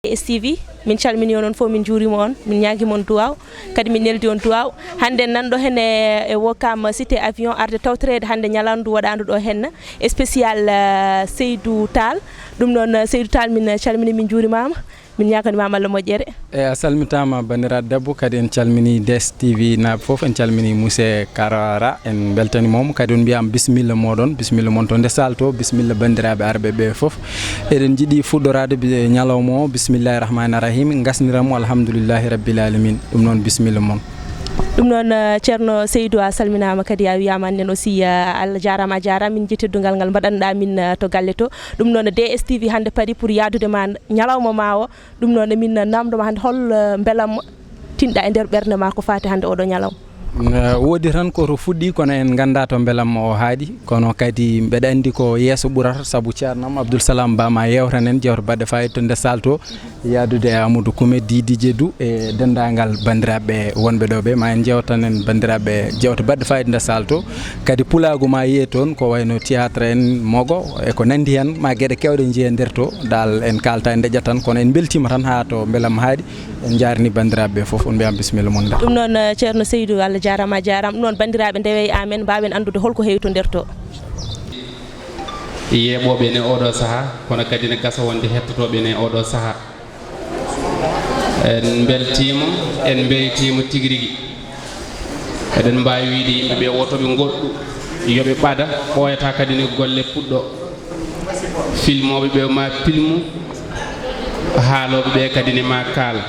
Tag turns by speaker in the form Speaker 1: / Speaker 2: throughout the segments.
Speaker 1: STV min calmini onon fof min juurima on min ñaagima on duwaw kadi min neldi on duwaw hande nanɗo hen e Ouakam cité avion arde tawtorede hande ñalandu waɗandu ɗo henna spécial Seydou Tall ɗum noon Seydou Tall min calmini min juurimama min ñaganimama Allah moƴƴere
Speaker 2: a salmitama bandiraɗo debbo kadi en calmini DSTV naaɓe foof en calmini Moussé Karara en beltanimomo kadi on mbiyama bisimilla moɗon bisimilla moon to nde salto bisimilla bandiraɓe arɓe ɓe foof eɗen jiiɗi fuɗɗorade ñalawma o bisimillahi rahmani rahim gasniramo alhamdoulillahi rabbil alamin ɗum noon bisimilla moon
Speaker 1: ɗum noon ceerno Seydou a salminama kadi a wiyama nen aussi Allah jarama a jarama min jettiddugal ngal mbaɗanɗa min to galle to ɗum noon DSTV hande paari pour yadude ma ñalawma ma o ɗum noon min namdoma hande hol beelam tinɗa e nder ɓerde ma ko fati hande oɗo ñalawma
Speaker 2: woodi tan koto fuɗɗi kono en ganda to beelamma o haaɗi kono kadi mbeɗa andi ko yesso ɓurata saabu ceernam Abdoul Salam Ba ma yewtanen jewto baɗɗe fayida to nde salto yadude e Amadou Koumé Didi Diédou e dendagal bandiraɓe wonɓe ɗo ɓe ma en jewtanen bandiraɓe jewto baɗɗe fayida nde salto kadi pulagu ma yiye toon ko wayno théâtre en mogo e ko nandi hen ma gueɗe kewɗe jiiye nder to dal en kalta en deƴat tan kono en beltima tan ha to beelamma haaɗi en jarni bandiraɓe foof on mbiyam bisimilla mon
Speaker 1: ɗum noon ceerno Seydou Allah jarama a jarama ɗum noon bandiraɓe ndewe amen mbawen andude holko heewi to nder to
Speaker 3: yeɓoɓe ne oɗo saaha kono kadi ne gasa wonde hettotoɓe ne oɗo saaha en beltima en beytima tigui rigui eɗen mbawi wiide yimɓeɓe wotoɓe goɗɗu yoɓe ɓaada ɓoyata kadi ne golle puɗɗo filmoɓe ɓe ma filmu haaloɓe ɓe kadi ne ma kaala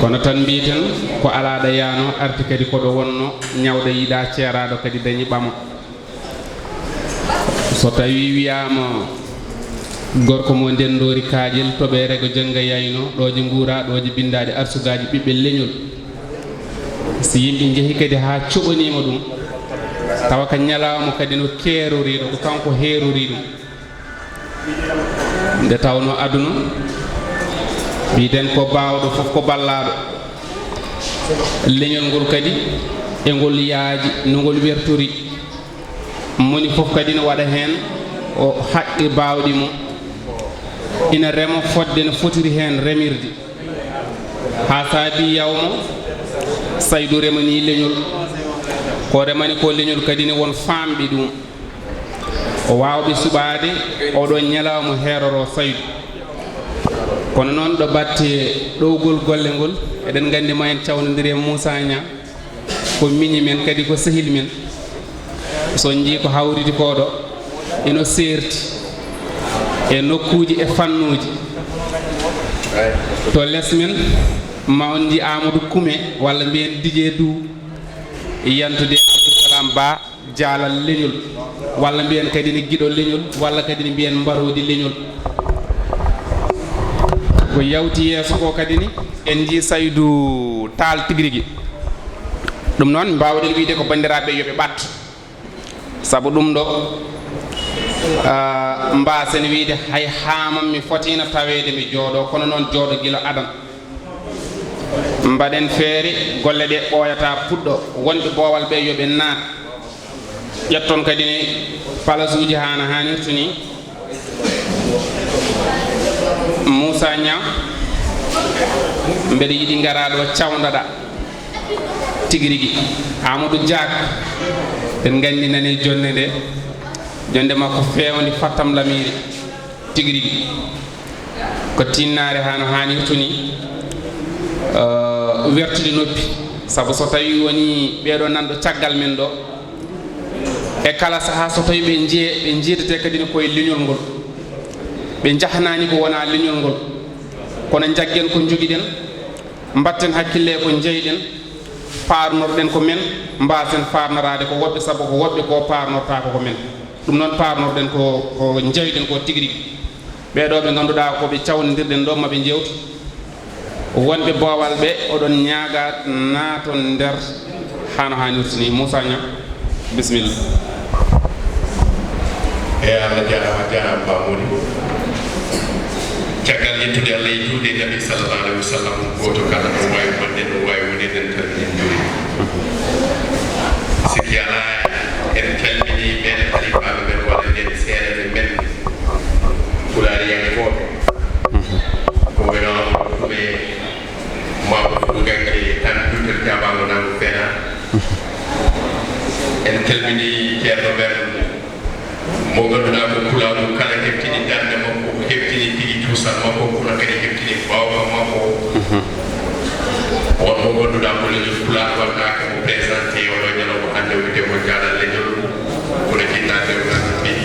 Speaker 3: kono tan mbiten ko alaɗa yaano arti kadi koɗo wonno ñawɗo yiiɗa ceeraɗo kadi dañi ɓama so tawi wiyama gorko mo ndendori kaajel toɓere ko jangga yayno ɗoje guura ɗoje bindade arsugaji ɓiɓɓe leñol si yimɓe jeehi kadi ha coɓanima ɗum tawa ka ñalawma kadi no keeroriɗo ko kanko heerori ɗum nde tawno aduna mbiten ko bawɗo foof ko ballaɗo leñol ngol kadi e ngol yaaji no ngol wertori moni foof kadi ne waɗa hen o haqqi bawɗi mum ina remo fodde no fotiri hen remirde ha saabi yawmo Saydou remani leñol ko remani ko leñol kadi ne won famɓe ɗum o wawɓe suɓade oɗo ñalawma heeroro Saydou kono noon ɗo batte ɗowgol golle ngol eɗen gandi ma en cawnodiri e Moussa Niang ko miñi men kadi ko sehil men so jii ko hawriti koɗo eno serti e nokkuji e fannuji to less men ma on ji Amadou Koumé walla mbiyen Didier Dou yantude Abdoul Salam Ba jaalal leñol walla mbiyen kadi ne guiɗo leñol walla kadi ne mbiyen mbarodi leñol ko yawti yeeso ko kadi ni en ji Saydou Tall tigirigui ɗum noon mbawɗen wiide ko bandiraɓe yoɓe ɓat saabu ɗum ɗo mbasen wiide hay hamam mi fotina tawede mi jooɗo kono noon jooɗo guila adam mbaɗen feere golle ɗe ɓooyata puɗɗo wonɓe boowal ɓe yoɓe naat ƴetton kadi ni place uji hana hanirtu ni Moussa Niang mbeɗa yiɗi garaɗo cawdaɗa tigui rigui Amadou Diak en gandi nani jonde nde jonde makko fewde fattam lamiri tigui rigui ko tinnare hano hanirtu ni wertude noppi saabu so tawi woni ɓeɗo nanɗo caggal men ɗo e kala saaha so tawi ɓe jeedete kadi koye leñol ngol ɓe jahanani ko wona leñol ngol kono jaggen ko joguiɗen batten hakkille ko jeyɗen parnorɗen ko men mbasen farnorade ko woɓɓe saabu ko woɓɓe ko parnortako ko men ɗum noon parnorɗen ko jeyɗen ko tigui rigui ɓeɗo ɓe ganduɗa koɓe cawnodirɗen ɗo maɓe jewtu wonɓe boowal ɓe oɗon ñaaga naaton nder hano hanirtini Moussa Niang bisimilla
Speaker 4: e Allah jarama bamoni caggal yettude Allah e juuɗe nabi sallallahu alaihi wasallam goto kala ɗo wawi wonde ɗo wawi wonirden tan en juri sikki ala en calmini men halifaɓe men walla nden seeɗaɓe men pulaariyaɓe fooɓe calmini ceerno men mo ganduɗa ko pulaɗo kala heftini darde makko heftini tigi tuusal makko kono kadi heftini bawka makko on mo ganduɗa ko leñol pulaɗo waɗnaka mo présenté oɗo ñalawma hande wiyete mo jaɗal leñol kono jinnade wonano mbiɗi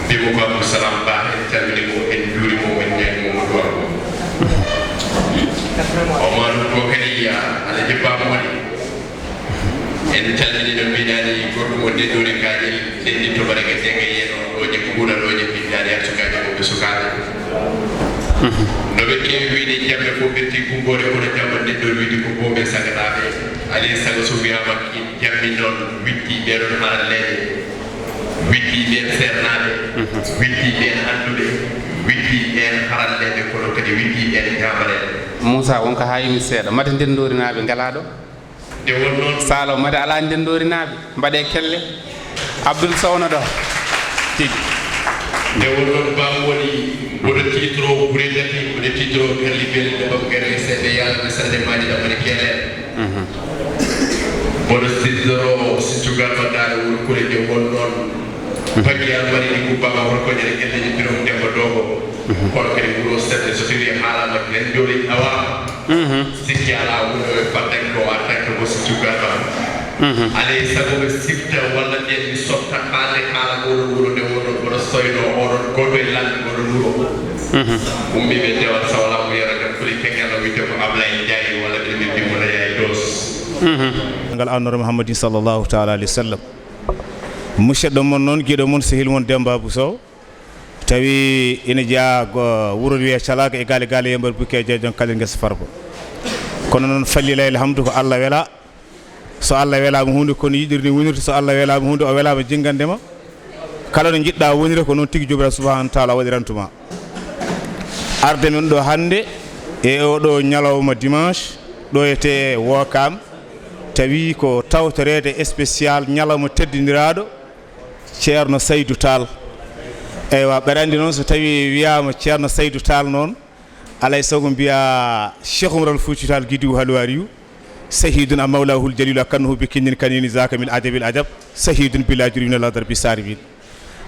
Speaker 4: mbimo ko abdoussalam ba en calmini mo en juurimo en ñaanimo mo duwa o maɗum ko kadi ala jebbama waɗi en calmini no mbiɗani goɗɗo mo ndenndori kaƴel ndenndi to bareke senge yeno ɗoje kuuɗa ɗoje mbiɗani har sukaji moɓe sukaɓe no ɓe kewi wiide jamɓe fof ɓetti gumbore kono jamma ndenndori wiide ko boɓe sagataɓe alay sago so wiyama jammi noon witti ɓeɗon haralleɓe witti ɓen sernaɓe witti ɓen anduɓe witti ɓen haralleɓe kono kadi witti ɓen jamareɓe
Speaker 3: Moussa wonko ha yimi seeɗa mate ndendorinaɓe ngalaɗo
Speaker 4: nde won noon
Speaker 3: salo mate ala ndendorinaɓe mbaɗe kelle Abdoul Sowno ɗo tigi
Speaker 4: nde won noon bam woni mboɗo titro ɓuuri tati mboɗo titro perli bele nde bamgare seeɗe yalɓe sande maji ɗammane keeleɗe mboɗo siddoro si cugal waddade wuro kure nde won noon baggi almari ɗi gubbama horkoñere elleji birom demba dogo kono kadi wuro sedde so tawi haalama nen jooɗi awama sikki ala wuuro e faddanke o artanke mo si cugama alay sago ɓe sifta walla ɓen mi sotta haalde haala oɗon wuro nde wonon mboɗo soyno oɗon goɗɗo e lamɓe oɗon wuro ummiɓe dewal sawlamo yaraga fuli kegel o wiyete ko Ablaye Ndiaye walla ɓe mbimi mo Yaye Dos
Speaker 5: ngal annore Muhammadin sallllahu taala alayhi wa sallam musidɗo mon noon guiɗo mon sehil mon Demba Abou Sow tawi ina jeeya wuro wiye calaka e gaale gaale yembar bukke jeejon kalel guesa farba kono noon fallilayl hamdu ko Allah wela so Allah welama hunde kono yiɗirni wonirde so Allah welama hunde o welama jinggandema kala no jiɗɗa wonire ko noon tigui jomiraɗo subahanahu wa taala waɗirantuma arde men ɗo hande e oɗo ñalawma dimanche ɗo ete Wokam tawi ko tawtorede spécial ñalawma teddiniraɗo ceerno Saydou Tall eywa ɓeɗa andi noon so tawi wiyama ceerno Saydou Tall noon alay sago mbiya Cheikh Oumar Foutiyou Tall guidiwu halwariyu sahidun a mawlahul jalilu a kannuhu bi kinnin kanini zaka min ajabil ajab sahidun bila jurmin ala darbi saribin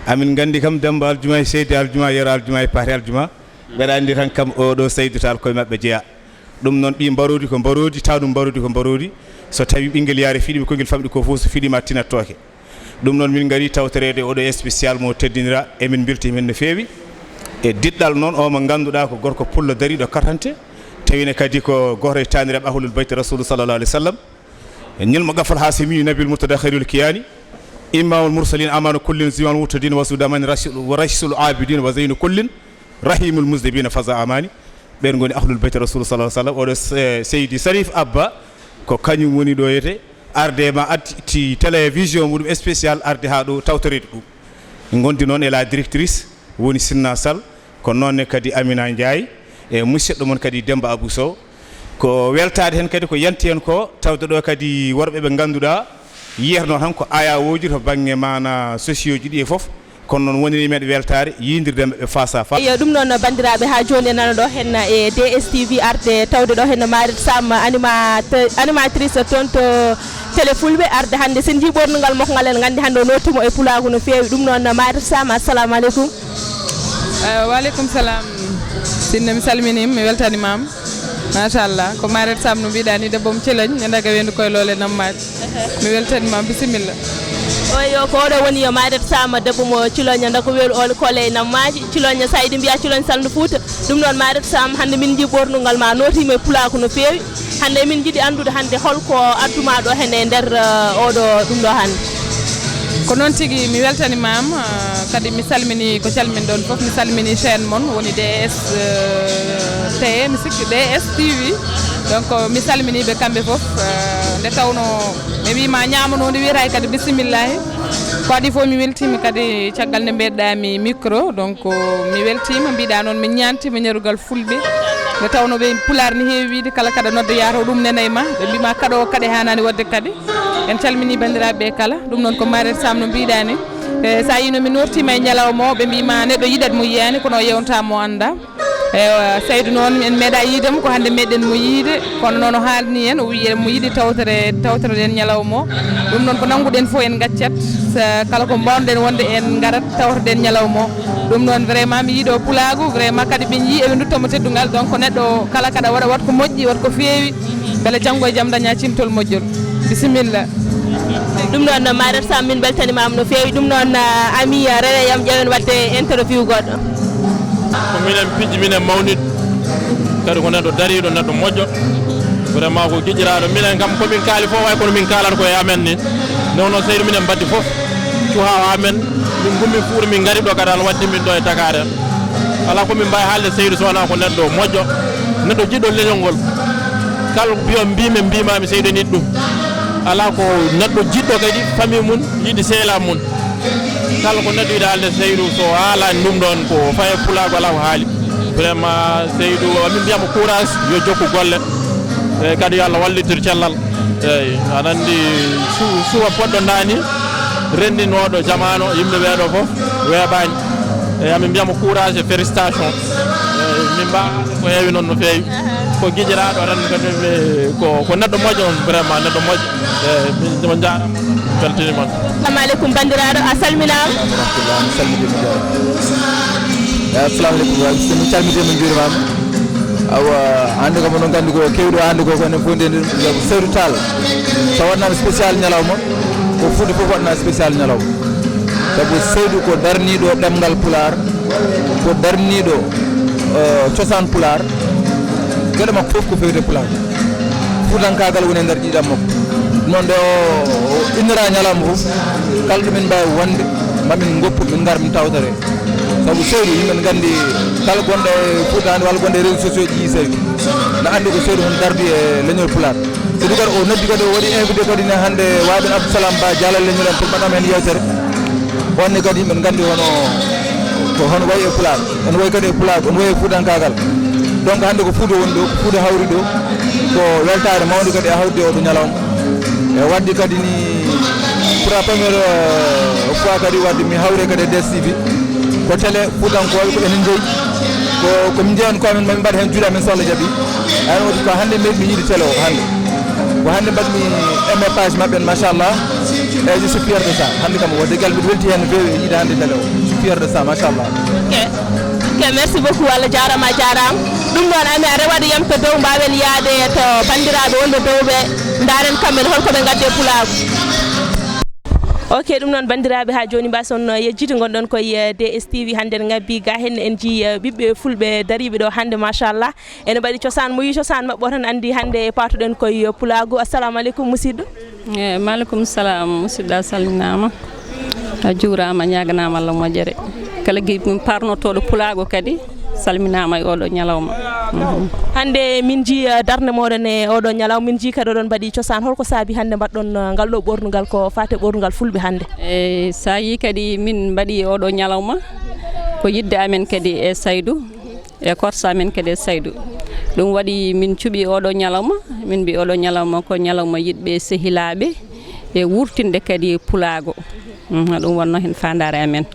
Speaker 5: amin gandi kam Demba aljuma e seydi aljuma yero aljuma e paati aljuma ɓeɗa andi tan kam oɗo Saydou Tall koye mabɓe jeeya ɗum noon ɓi mbarodi ko mbarodi tawɗum mbarodi ko mbarodi so tawi ɓinguel yaari fiɗima koyguel famɗi ko fof so fiɗima tinat toke ɗum noon min gari tawtorede oɗo spécial mo teddinira emin belti men no feewi e diɗɗal noon o mo ganduɗa ko gorko pullo dariɗo katante tawine kadi ko goto e taniraɓe ahlul bayt rasul sallallah alih w sallam ñilmo gafal ha semi nabil murtada khairul kiyani imamul mursalin amanu kullin ziman wurtadin wasudamani wa rasul abidin wa zeynu kullin rahimul musdibina faza amani ɓen goni ahlul bayt rasul sallah sallam oɗo seydi Sarif Abba ko kañum woni ɗo yete arde ma addi télévision muɗum spécial arde ha ɗo tawtorede ɗum gondi noon e la directrice woni Sinna Sall ko noonne kadi Amina Ndiaye e musidɗo mon kadi Demba Abou Sow ko weltade hen kadi ko yanti hen ko tawde ɗo kadi worɓe ɓe ganduɗa yiyatno tan ko ayawoji to banggue mana sociaux ji ɗi e foof kono noon woniri meɗe weltare yidirde ɓe face à face
Speaker 1: yo ɗum noon bandiraɓe ha joni nana ɗo hen e DSTV arde tawde ɗo hen Marit Sam animatrice toon to télé fulɓe arde hande sen jii ɓornugal makko ngal en gandi hande o nottimo e pulaku no fewi ɗum noon Marit Sam assalamu aleykum
Speaker 6: waleykum salam sinno mi salminima mi weltanimama machallah ko Marit Sam no mbiɗa ni debbo mo Thielagne e daga wendu koylole nammaji mi weltanimama bisimilla
Speaker 1: oyo ko oɗo woni yo Marit Sam debbo mo Thielagne dako weelu on kole e nammaji Thielagne saydi mbiya Thielagne Saldu Fouta ɗum noon Marit Sam hande min jii ɓornugal ma notima e pulaku no fewi hande min jiiɗi andude hande holko adduma ɗo hen e nder oɗo ɗum ɗo hande
Speaker 6: ko noon tigui mi weltanimama kadi mi salmini ko calmin ɗon foof mi salmini chaine mon woni DSTV mi sikki DSTV donc mi salminiɓe kamɓe foof nde tawno mi wima ñamano nde wiyata kadi bisimillahi ko adi foof mi weltima kadi caggal nde mbeɗɗami micro donc mi weltima mbiɗa noon min ñantima ñarugal fulɓe nde tawno ɓe pular ni heewi wiide kala kaɗa nodda yato ɗum nenayma ɓe mbima kaɗo kadi hanani wadde kadi en calmini bandiraɓe kala ɗum noon ko Marit Sam no mbiɗani sa yino mi nortima e ñalawma o ɓe mbima neɗɗo yiɗat mo yiyani kono yewnta mo anda Saydou noon en meeɗa yiidemo ko hannde meɗen mo yiide kono noon o haalni en o wi mo yiɗi tawtere den ñalawma o ɗum noon ko nannguɗen fof en gaccat kala ko mbawɗen wonde en garat tawtoɗen ñalawma o ɗum noon vraiment mi yiiɗo pulaagu vraiment kadi ɓe yii eɓe duttamo teddungal donc neɗɗo kala kada waɗa wat ko moƴƴi wat ko feewi beele janngo e jaam daña cimtol moƴƴol bisimilla.
Speaker 1: ɗum noon Mariétou Samb min beltanimama no feewi ɗum noon ami rene yam ƴeewen wadde interview goɗɗo.
Speaker 7: ko minen pijji minen mawnide kadi ko neɗɗo dariɗo neɗɗo moƴƴo vraiment ko giƴiraɗo minen kam komin kaali fof way kono min kalata koye amen ni non noon Saydou minen mbaddi fof cuha amen min gummi fuuro min gari ɗo kadi ala waddi min ɗo e Dakar en ala komin mbawi haalde Saydou so wona ko neɗɗo moƴƴo neɗɗo jiɗɗo leñol ngol kala biyo mbimami Saydou niɗ ɗum ala ko neɗɗo jiɗɗo kadi famille mum yiɗi seela mum kala ko neɗɗo yiɗi haalde Saydou so haalani ɗum ɗon ko faye pulago ala ko haali vraiment Saydou amin mbiyamo courage yo jokku golle e kadi yo Allah wallitir cellal eyyi aɗa andi suwa poɗɗo dani renndinoɗo jamanu yimɓe ɓeɗo fof weeɓani eyyi amin mbiyamo courage et félicitation min mbawa ko heewi noon no feewi ko guiƴiraɗo tan kadi ko neɗɗo moƴƴo on vraiment neɗɗo moƴƴo eyyi min jarama beltinimon.
Speaker 1: Assalamu aleykum bandiraɗo a salminama.
Speaker 8: mi salmitima eyyi assalamu aleykum mi calmitima min juurimama awa hande ko monon gandi ko kewɗo hande ko enen fof nden Saydou Tall so waɗnama spécial ñalawma ko Fouta fof waɗna spécial ñalawma sabu Saydou ko darniɗo ɗemgal Pular ko darniɗo cosaan Pular gueɗe makko fof ko fewte Pular Fuutankagal woni e nder ɗiɗam makko noon nde o innira ñalawma fof kala ɗo min mbawi wonde mamin goppu min gar min tawtore sabu Saydou yimɓe gandi kala gonɗo e Fouta hande walla gonɗo e réseaux sociaux ji Saydou ne andi ko Saydou hon dardi e leñol Pular Saydou kadi o noddi kadi o waɗi invité kadi ne hannde waɓen Abdoussalam Ba dialal leñol en pour mbaɗam hen yewtere onne kadi yimɓe gandi hono wayi e Pular on wayi kadi e Pular on wayi e Fuutankagal donc hannde ko Fouta woni ɗo ko Fouta hawri ɗo ko weltare mawde kadi e hawde oɗo ñalawma e wadde kadi ni pour la première fois kadi wadde mi hawre kadi e DSTV ko télé Fuutankoɓe ko enen jeeyi ko min jeeyani ko amen mamin mbaɗa hen juuɗe amen so Allah jaaɓi ani wodi ko hannde mbeɗmi yiide télé o hannde mbaɗmi aimé page mabɓe machallah eyyi je suis fier de ça hannde kam wadde gal mbiɗa welti hen no feewi e yiide hannde télé o je suis fier de ça machallah.
Speaker 1: ok merci beaucoup Allah jarama a jarama ɗum noon ami a rewaɗo yam to dow mbawen yaade to bandiraɓe wonɓe dow ɓe daren kamɓe holkoɓe gadde pulago. ok ɗum noon bandiraɓe ha joni mbason yejjide gonɗon koye DSTV hande en ngabbi ga henne en jii ɓiɓɓe fulɓe dariɓe ɗo hande machallah ene mbaɗi cosaan mo yi cosaan mabɓe o tan andi hande patuɗen koye pulago. assalamu aleykum musidɗo.
Speaker 9: eyyi maaleykum salam musidɗo a salminama a juurama ñaganama Allah moƴƴere kala parnotoɗo pulago kadi salminama e oɗo ñalawma.
Speaker 1: hande min ji darde moɗon e oɗo ñalawma min ji kadi oɗon mbaɗi cosaan holko saabi hande mbaɗɗon ngal ɗo ɓornugal ko fate ɓornugal fulɓe hande.
Speaker 9: eyyi sa yi kadi min mbaɗi oɗo ñalawma ko yidde amen kadi e Saydou e korsa amen kadi e Saydou ɗum waɗi min cuuɓi oɗo ñalawma min mbi oɗo ñalawma ko ñalawma yiɗɓe sehilaɓe e wurtinde kadi pulago ɗum wonno hen fandare amen.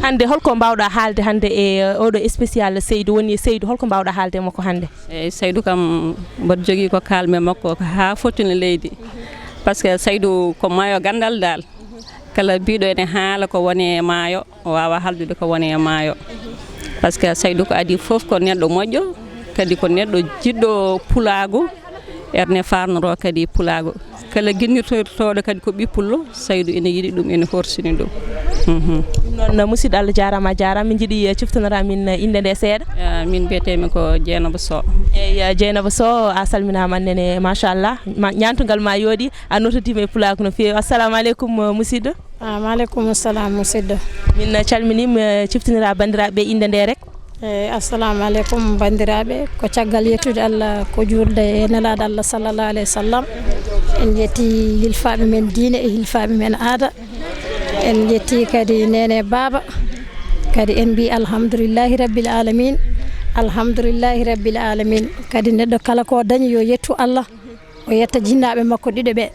Speaker 1: hande holko mbawɗa haalde hande e oɗo spécial Saydou woni Saydou holko mbawɗa haalde makko hande.
Speaker 9: eyyi Saydou kam mboɗo jogui ko kalme makko ha fottini leydi par ce que Saydou ko maayo gandal dal kala biɗo ene haala ko woni e maayo o wawa haldude ko woni e maayo par ce que Saydou ko adi foof ko neɗɗo moƴƴo kadi ko neɗɗo jiɗɗo pulago erne farnoro kadi pulago kala guinnirtoɗo kadi ko ɓippullo Saydou ene yiiɗi ɗum ene horsini ɗum.
Speaker 1: noon musidɗo Allah jarama a jarama min jiiɗi ciftanora min inde nde seeɗa.
Speaker 9: min mbiyetemi ko Dieynaba Sow.
Speaker 1: eyyi Dieynaba Sow a salminama annene machallah ñantugal ma yooɗi a nototima e pulago no fewi. assalamu aleykum musidɗo.
Speaker 10: maaleykum salam musidɗo.
Speaker 1: min calminima ciftinira bandiraɓe inde nde rek.
Speaker 10: assalamu aleykum bandiraɓe ko caggal yettude Allah ko juurde e nelaɗo Allah sallallahu alayhi wa sallam en jetti hilfaɓe men diine e hilfaɓe men aada en jetti kadi nene baba kadi en mbi alhamdoulillahi rabbil alamin alhamdoulillahi rabbil alamin kadi neɗɗo kala ko dañi yo yettu Allah o yetta jinnaɓe makko ɗiɗo ɓe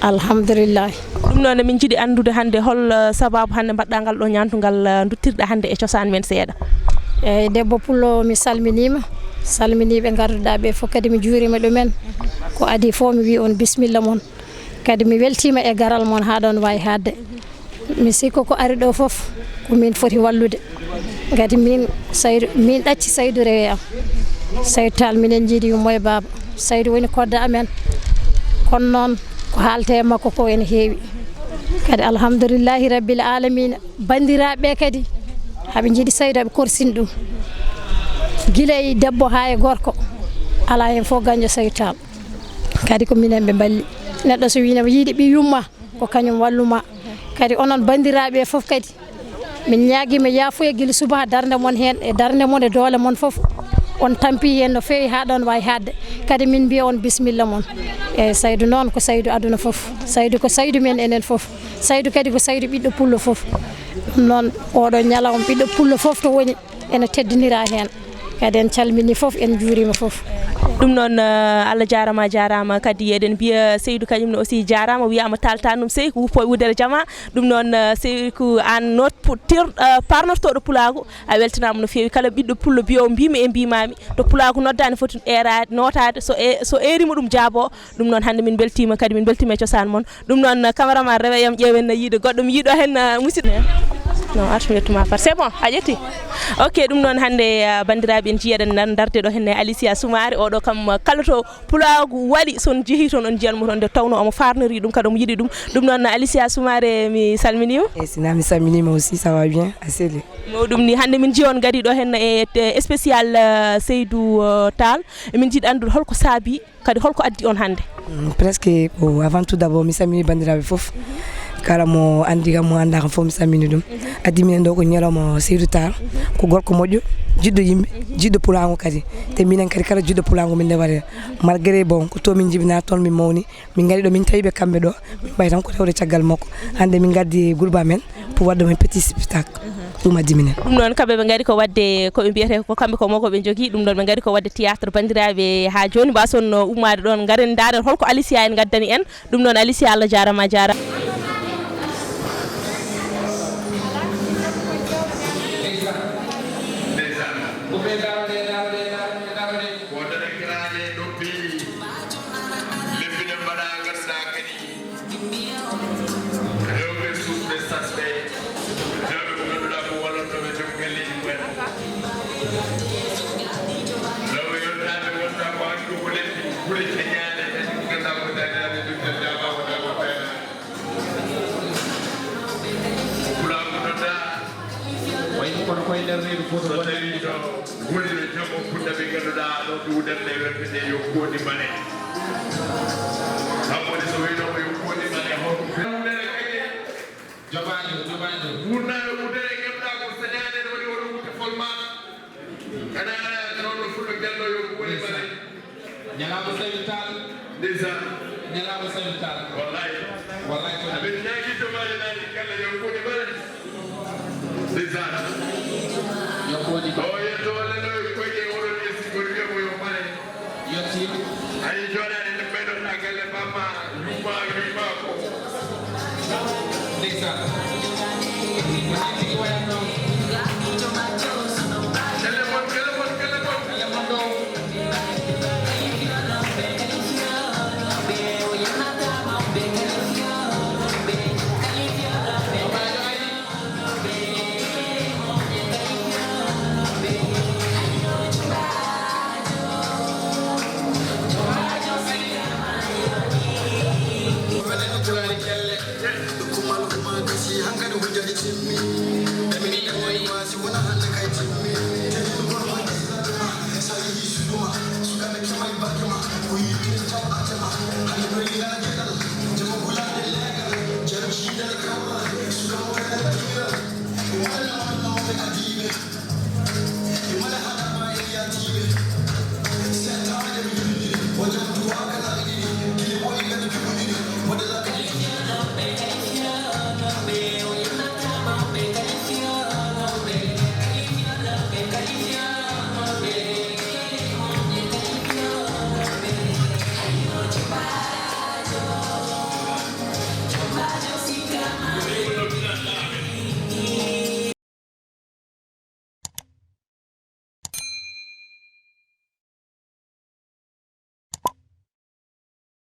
Speaker 10: alhamdoulillahi.
Speaker 1: ɗum noon min jiiɗi andude hande hol sababu hande mbaɗɗa ngal ɗo ñantugal duttirɗa hande e cosaan men seeɗa.
Speaker 10: eyyi debbo pullo mi salminima salminiɓe garduɗa ɓe fof kadi mi juurima ɗumen ko adi fof mi wi on bisimilla moon kadi mi weltima e garal moon ha ɗon wawi hadde mi sikko ko ari ɗo foof ko min foti wallude kadi min ɗacci Saydou rewe am Saydou Tall minen jiiɗi yummo e baba Saydou woni kodda amen kono noon ko haalte e makko ko ene heewi kadi alhamdoulillahi rabbil alamina bandiraɓe kadi haɓe jiiɗi Saydou aɓe korsini ɗum guila e debbo ha e gorko ala hen fof gañjo Saydou Tall kadi ko minen ɓe balli neɗɗo so wino yiiɗi ɓi yumma ko kañum walluma kadi onon bandiraɓe fof kadi min ñaaguima yaafuya guila suba darde mon hen e darde mon e doole mon fof on tampi hen no fewi ha ɗon wawi hadde kadi min mbiya on bisimilla moon eyyi Saydou noon ko Saydou aduna fof Saydou ko Saydou men enen fof Saydou kadi ko Saydou ɓiɗɗo pullo fof ɗum noon oɗo ñalawma ɓiɗɗo pullo fof to woni ene teddinira hen kadi en calmini fof en juurima fof
Speaker 1: ɗum noon Allah jarama kadi eɗen mbiya Seydou kañumne aussi jarama wiyama talta ɗum Seykou wuppo e wudere jama ɗum noon Seykou an parnortoɗo pulago a weltanama no fewi kala ɓiɗɗo pullo biyo mbimi e mbimami to pulago noddani foti erade notade so erima ɗum jaabo ɗum noon hande min beltima kadi min beltima e cosaan moon ɗum noon cameraman reweyam ƴeewen no yiide goɗɗo mi yiiɗo hen musidɗo non artu yettuma par c'est bon a ƴetti ok ɗum noon hande bandiraɓe en jiiyaɗen darde ɗo henne Alicia Soumaré oɗo kam kala to pulagu waɗi son jeehi toon on jiyanmo toon nde tawno omo farnori ɗum kadi omo yiiɗi ɗum noon Alicia Soumaré mi salminima
Speaker 11: sina mi salminima aussi ça va bien assez
Speaker 1: mawɗum ni hande min jiiya on gari ɗo henne e spécial Seydou Tall min jiiɗi andude holko saabi kadi holko addi on hande
Speaker 11: presque avant tout d'abord mi salmini bandiraɓe foof kala mo andi kam mo andaka fof mi salmini ɗum addi minen ɗo ko ñalawma Seydou Tall ko gorko moƴƴo jiɗɗo yimɓe jiɗɗo pulago kadi te minen kadi kala jiɗɗo pulago min ndewata malgré bon ko to min jibina toon min mawni min gari ɗo min tawiɓe kamɓe ɗo min ɓay tan ko rewde caggal makko hande min gaddi groupe amen pour wadde men petit spectacle ɗum addi minen
Speaker 1: ɗum noon kamɓe ɓe gari ko wadde koɓe mbiyete ko kamɓe ko moko ɓe jogui ɗum ɗon ɓe gari ko wadde théâtre bandiraɓe ha joni mbason ummade ɗon garen daaren holko Alicia en gaddani en ɗum noon Alicia Allah jarama
Speaker 3: Yo